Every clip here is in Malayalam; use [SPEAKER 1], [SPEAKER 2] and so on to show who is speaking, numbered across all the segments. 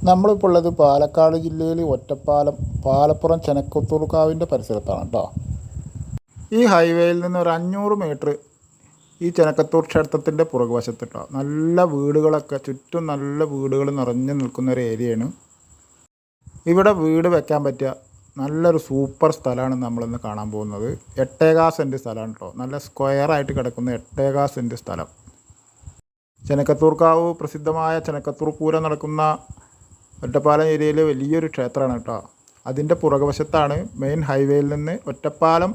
[SPEAKER 1] നമ്മളിപ്പോൾ ഉള്ളത് പാലക്കാട് ജില്ലയിൽ ഒറ്റപ്പാലം പാലപ്പുറം ചെനക്കത്തൂർക്കാവിൻ്റെ പരിസരത്താണ് കേട്ടോ. ഈ ഹൈവേയിൽ നിന്ന് ഒരു 500 മീറ്റർ ഈ ചെനക്കത്തൂർ ക്ഷേത്രത്തിൻ്റെ പുറകുവശത്ത് കേട്ടോ. നല്ല വീടുകളൊക്കെ ചുറ്റും നല്ല വീടുകൾ നിറഞ്ഞു നിൽക്കുന്ന ഒരു ഏരിയയാണ്. ഇവിടെ വീട് വെക്കാൻ പറ്റിയ നല്ലൊരു സൂപ്പർ സ്ഥലമാണ് നമ്മളിന്ന് കാണാൻ പോകുന്നത്. 8 സെൻറ്റ് സ്ഥലമാണ് കേട്ടോ. നല്ല സ്ക്വയറായിട്ട് കിടക്കുന്ന 8 സെൻറ്റ് സ്ഥലം. ചെനക്കത്തൂർക്കാവ് പ്രസിദ്ധമായ ചെനക്കത്തൂർ പൂരം നടക്കുന്ന ഒറ്റപ്പാലം ഏരിയയിൽ വലിയൊരു ക്ഷേത്രമാണ് കേട്ടോ. അതിൻ്റെ പുറകുവശത്താണ് മെയിൻ ഹൈവേയിൽ നിന്ന് ഒറ്റപ്പാലം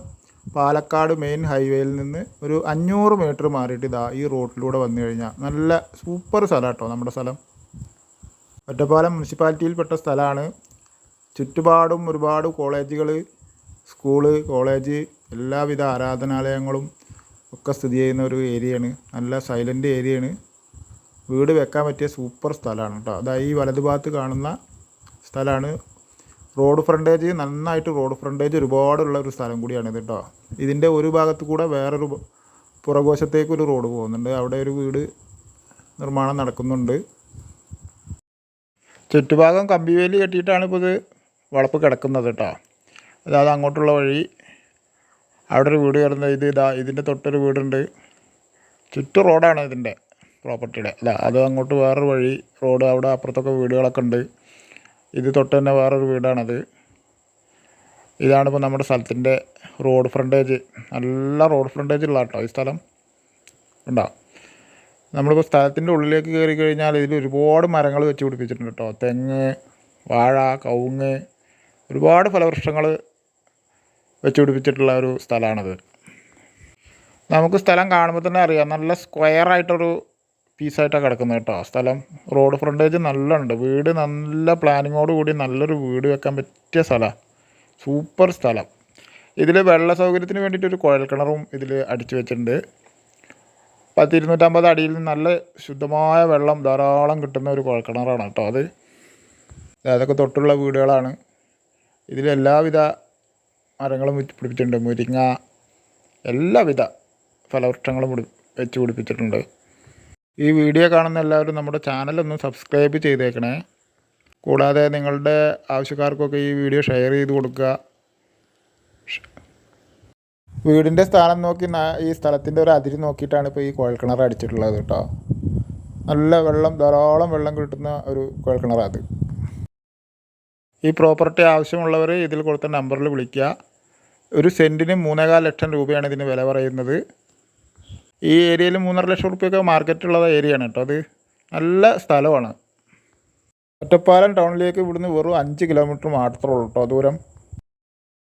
[SPEAKER 1] പാലക്കാട് മെയിൻ ഹൈവേയിൽ നിന്ന് ഒരു 500 മീറ്റർ മാറിയിട്ട് ഇതാ ഈ റോഡിലൂടെ വന്നു കഴിഞ്ഞാൽ നല്ല സൂപ്പർ സ്ഥലം കേട്ടോ. നമ്മുടെ സ്ഥലം ഒറ്റപ്പാലം മുനിസിപ്പാലിറ്റിയിൽപ്പെട്ട സ്ഥലമാണ്. ചുറ്റുപാടും ഒരുപാട് കോളേജുകൾ, സ്കൂള്, കോളേജ്, എല്ലാവിധ ആരാധനാലയങ്ങളും ഒക്കെ സ്ഥിതി ചെയ്യുന്ന ഒരു ഏരിയയാണ്. നല്ല സൈലൻ്റ് ഏരിയയാണ്. വീട് വെക്കാൻ പറ്റിയ സൂപ്പർ സ്ഥലമാണ് കേട്ടോ. അതായത് ഈ വലതുഭാഗത്ത് കാണുന്ന സ്ഥലമാണ്. റോഡ് ഫ്രണ്ടേജ് നന്നായിട്ട് റോഡ് ഫ്രണ്ടേജ് ഒരുപാടുള്ള ഒരു സ്ഥലം കൂടിയാണിത് കേട്ടോ. ഇതിൻ്റെ ഒരു ഭാഗത്ത് കൂടെ വേറൊരു പുറകുവശത്തേക്കൊരു റോഡ് പോകുന്നുണ്ട്. അവിടെ ഒരു വീട് നിർമ്മാണം നടക്കുന്നുണ്ട്. ചുറ്റുഭാഗം കമ്പിവേലി കെട്ടിയിട്ടാണ് ഇപ്പോൾ ഇത് വളപ്പ് കിടക്കുന്നത് കേട്ടോ. അതായത് അങ്ങോട്ടുള്ള വഴി അവിടെ ഒരു വീട് കയറുന്നത് ഇതിൻ്റെ തൊട്ടൊരു വീടുണ്ട്. ചുറ്റും റോഡാണ് ഇതിൻ്റെ പ്രോപ്പർട്ടിയുടെ. അത് അങ്ങോട്ട് വേറൊരു വഴി റോഡ്, അവിടെ അപ്പുറത്തൊക്കെ വീടുകളൊക്കെ ഉണ്ട്. ഇത് തൊട്ട് തന്നെ വേറൊരു വീടാണത്. ഇതാണിപ്പോൾ നമ്മുടെ സ്ഥലത്തിൻ്റെ റോഡ് ഫ്രണ്ടേജ്. നല്ല റോഡ് ഫ്രണ്ടേജ് ഉള്ള കേട്ടോ ഈ സ്ഥലം. ഉണ്ടോ? നമ്മളിപ്പോൾ സ്ഥലത്തിൻ്റെ ഉള്ളിലേക്ക് കയറി കഴിഞ്ഞാൽ ഇതിൽ ഒരുപാട് മരങ്ങൾ വെച്ച് പിടിപ്പിച്ചിട്ടുണ്ട് കേട്ടോ. തെങ്ങ്, വാഴ, കവുങ്ങ്, ഒരുപാട് ഫലവൃക്ഷങ്ങൾ വെച്ച് പിടിപ്പിച്ചിട്ടുള്ള ഒരു സ്ഥലമാണത്. നമുക്ക് സ്ഥലം കാണുമ്പോൾ തന്നെ അറിയാം, നല്ല സ്ക്വയറായിട്ടൊരു പീസായിട്ടാണ് കിടക്കുന്നത് കേട്ടോ സ്ഥലം. റോഡ് ഫ്രണ്ടേജ് നല്ല ഉണ്ട്. വീട് നല്ല പ്ലാനിങ്ങോട് കൂടി നല്ലൊരു വീട് വെക്കാൻ പറ്റിയ സ്ഥലമാണ്. സൂപ്പർ സ്ഥലം. ഇതിൽ വെള്ള സൗകര്യത്തിന് വേണ്ടിയിട്ടൊരു കുഴൽക്കിണറും ഇതിൽ അടിച്ചു വെച്ചിട്ടുണ്ട്. 250 അടിയിൽ നിന്ന് നല്ല ശുദ്ധമായ വെള്ളം ധാരാളം കിട്ടുന്ന ഒരു കുഴൽക്കിണറാണ് കേട്ടോ അത്. അതൊക്കെ തൊട്ടുള്ള വീടുകളാണ്. ഇതിൽ എല്ലാവിധ മരങ്ങളും പിടിപ്പിച്ചിട്ടുണ്ട്. മുരിങ്ങ, എല്ലാവിധ ഫലവൃക്ഷങ്ങളും വെച്ച് പിടിപ്പിച്ചിട്ടുണ്ട്. ഈ വീഡിയോ കാണുന്ന എല്ലാവരും നമ്മുടെ ചാനലൊന്ന് സബ്സ്ക്രൈബ് ചെയ്തേക്കണേ. കൂടാതെ നിങ്ങളുടെ ആവശ്യക്കാർക്കൊക്കെ ഈ വീഡിയോ ഷെയർ ചെയ്ത് കൊടുക്കുക. വീടിൻ്റെ സ്ഥാനം നോക്കി ഈ സ്ഥലത്തിൻ്റെ ഒരു അതിര് നോക്കിയിട്ടാണ് ഇപ്പോൾ ഈ കുഴൽക്കിണർ അടിച്ചിട്ടുള്ളത് കേട്ടോ. നല്ല വെള്ളം, ധാരാളം വെള്ളം കിട്ടുന്ന ഒരു കുഴൽക്കിണറാണ് അത്. ഈ പ്രോപ്പർട്ടി ആവശ്യമുള്ളവർ ഇതിൽ കൊടുത്ത നമ്പറിൽ വിളിക്കുക. ഒരു സെൻറ്റിന് 3.25 ലക്ഷം രൂപയാണ് ഇതിന് വില പറയുന്നത്. ഈ ഏരിയയിൽ 3.5 ലക്ഷം റുപ്യൊക്കെ മാർക്കറ്റുള്ള ഏരിയയാണ് കേട്ടോ. അത് നല്ല സ്ഥലമാണ്. ഒറ്റപ്പാലം ടൗണിലേക്ക് ഇവിടുന്ന് വെറും 5 കിലോമീറ്റർ മാത്രമേ ഉള്ളൂ കേട്ടോ ദൂരം.